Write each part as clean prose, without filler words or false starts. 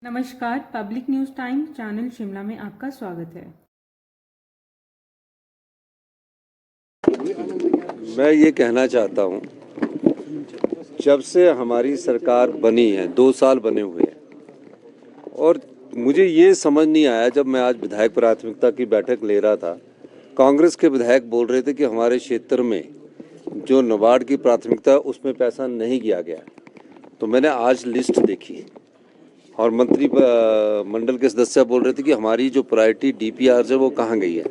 नमस्कार, public news time channel Shimla में आपका स्वागत है। मैं ये कहना चाहता हूँ, जब से हमारी सरकार बनी है 2 साल बने हुए हैं और मुझे ये समझ नहीं आया। जब मैं आज विधायक प्राथमिकता की बैठक ले रहा था, कांग्रेस के विधायक बोल रहे थे कि हमारे क्षेत्र में जो नाबार्ड की प्राथमिकता है उसमें पैसा नहीं किया गया। तो मैंने आज लिस्ट देखी और मंत्री मंडल के सदस्य बोल रहे थे कि हमारी जो प्रायोरिटी DPR है वो कहाँ गई है।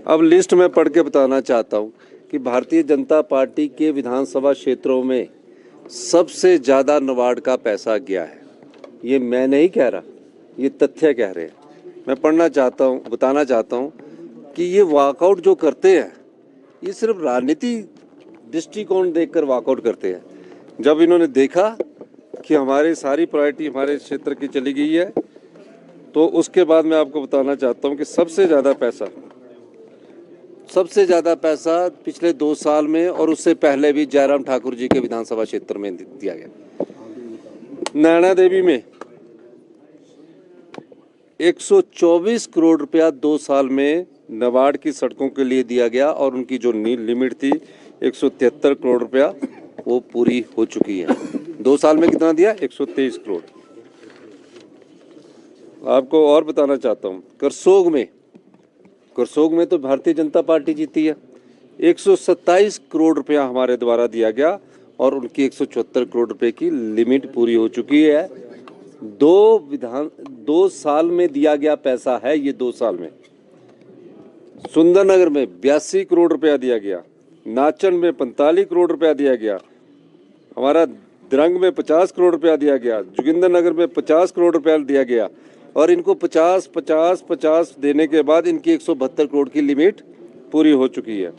अब लिस्ट में पढ़ के बताना चाहता हूँ कि भारतीय जनता पार्टी के विधानसभा क्षेत्रों में सबसे ज़्यादा नाबार्ड का पैसा गया है। ये मैं नहीं कह रहा, ये तथ्य कह रहे हैं। मैं पढ़ना चाहता हूँ, बताना चाहता हूँ कि ये वॉकआउट जो करते हैं ये सिर्फ राजनीति दृष्टिकोण देखकर वॉकआउट करते हैं। जब इन्होंने देखा कि हमारी सारी प्रायोरिटी हमारे क्षेत्र की चली गई है, तो उसके बाद मैं आपको बताना चाहता हूँ कि सबसे ज़्यादा पैसा पिछले 2 साल में और उससे पहले भी जयराम ठाकुर जी के विधानसभा क्षेत्र में दिया गया। नैना देवी में 124 करोड़ रुपया 2 साल में नाबार्ड की सड़कों के लिए दिया गया और उनकी जो लिमिट थी 173 करोड़ रुपया वो पूरी हो चुकी है। 2 साल में कितना दिया? 123 करोड़। आपको और बताना चाहता हूँ, करसोग में तो भारतीय जनता पार्टी जीती है। 127 करोड़ रुपया हमारे द्वारा दिया गया और उनकी 174 करोड़ रुपए की लिमिट पूरी हो चुकी है। 2 साल में दिया गया पैसा है ये। 2 साल में सुंदरनगर में 82 करोड़ रुपया दिया गया, नाचन में 45 करोड़ रुपया दिया गया, हमारा द्रंग में 50 करोड़ रुपया दिया गया, जोगिंदरनगर में 50 करोड़ रुपया दिया गया और इनको 50 देने के बाद इनकी 172 करोड़ की लिमिट पूरी हो चुकी है।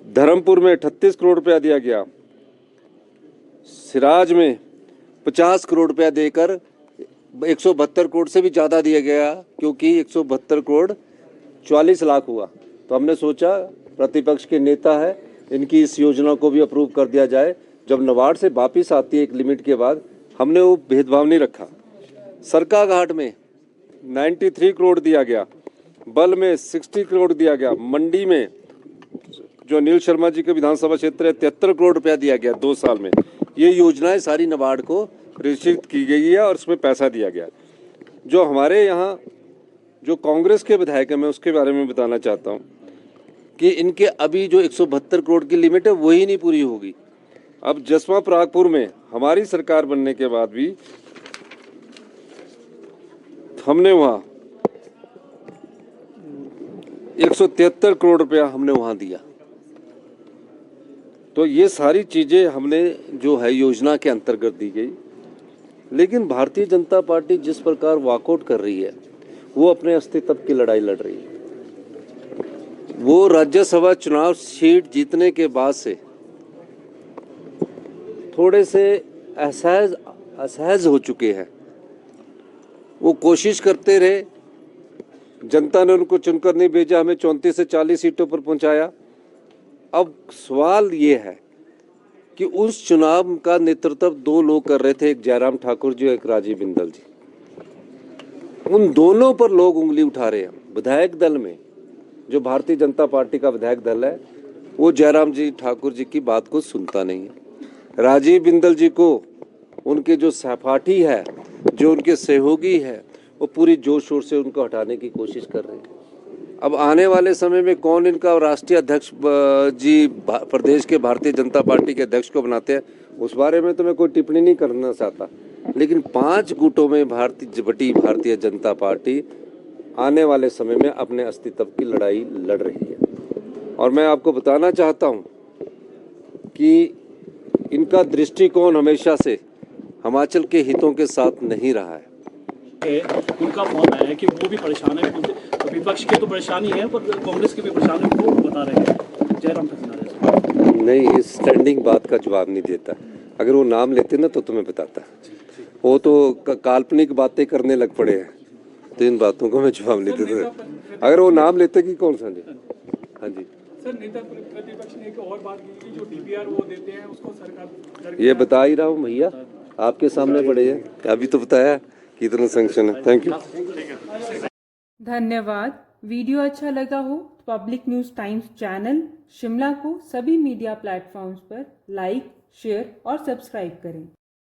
धर्मपुर में 38 करोड़ रुपया दिया गया, सिराज में 50 करोड़ रुपया देकर 172 करोड़ से भी ज़्यादा दिया गया, क्योंकि 172 करोड़ 44 लाख हुआ। तो हमने सोचा प्रतिपक्ष के नेता है, इनकी इस योजना को भी अप्रूव कर दिया जाए। जब नाबार्ड से वापिस आती है एक लिमिट के बाद, हमने वो भेदभाव नहीं रखा। सरका घाट में 93 करोड़ दिया गया, बल में 60 करोड़ दिया गया, मंडी में जो अनिल शर्मा जी के विधानसभा क्षेत्र है 73 करोड़ रुपया दिया गया 2 साल में। ये योजनाएं सारी नाबार्ड को रजिस्ट्रेट की गई है और उसमें पैसा दिया गया। जो हमारे यहाँ जो कांग्रेस के विधायक हैं, मैं उसके बारे में बताना चाहता हूँ कि इनके अभी जो 172 करोड़ की लिमिट है वही नहीं पूरी होगी। अब जसवा परागपुर में हमारी सरकार बनने के बाद भी हमने वहाँ 173 करोड़ रुपया हमने वहाँ दिया। तो ये सारी चीज़ें हमने जो है योजना के अंतर्गत दी गई। लेकिन भारतीय जनता पार्टी जिस प्रकार वॉकआउट कर रही है, वो अपने अस्तित्व की लड़ाई लड़ रही है। वो राज्यसभा चुनाव सीट जीतने के बाद से थोड़े से असहज हो चुके हैं। वो कोशिश करते रहे, जनता ने उनको चुनकर नहीं भेजा, हमें 34 से 40 सीटों पर पहुंचाया। अब सवाल ये है कि उस चुनाव का नेतृत्व 2 लोग कर रहे थे, एक जयराम ठाकुर जी और एक राजीव बिंदल जी। उन दोनों पर लोग उंगली उठा रहे हैं। विधायक दल में जो भारतीय जनता पार्टी का विधायक दल है, वो जयराम जी ठाकुर जी की बात को सुनता नहीं है। राजीव बिंदल जी को उनके जो सहपाठी है, जो उनके सहयोगी है, वो पूरी जोर शोर से उनको हटाने की कोशिश कर रहे हैं। अब आने वाले समय में कौन इनका राष्ट्रीय अध्यक्ष जी प्रदेश के भारतीय जनता पार्टी के अध्यक्ष को बनाते हैं, उस बारे में तो मैं कोई टिप्पणी नहीं करना चाहता। लेकिन 5 गुटों में भारतीय जनता पार्टी आने वाले समय में अपने अस्तित्व की लड़ाई लड़ रही है। और मैं आपको बताना चाहता हूं कि इनका दृष्टिकोण हमेशा से हिमाचल के हितों के साथ नहीं रहा है। उनका फोन आया है कि वो भी परेशान है, विपक्ष की तो परेशानी है पर कांग्रेस की भी परेशानी है, वो बता रहे हैं जयराम ठाकुर। नहीं, इस स्टैंडिंग बात का जवाब नहीं देता। अगर वो नाम लेते ना तो तुम्हें बताता। वो तो काल्पनिक बातें करने लग पड़े हैं, तो इन बातों को मैं जवाब नहीं देता। अगर वो नाम लेते कि कौन सा जी। हाँ जी, सर नेता प्रतिपक्ष ने एक और बात की कि जो डीपीआर वो देते हैं उसको सरकार ये बता ही रहा हूँ भैया, आपके सामने पड़े हैं, अभी तो बताया कितना सैंक्शन है। Thank you. धन्यवाद। वीडियो अच्छा लगा हो तो public news times channel Shimla को सभी मीडिया प्लेटफॉर्म्स पर लाइक, शेयर और सब्सक्राइब करें।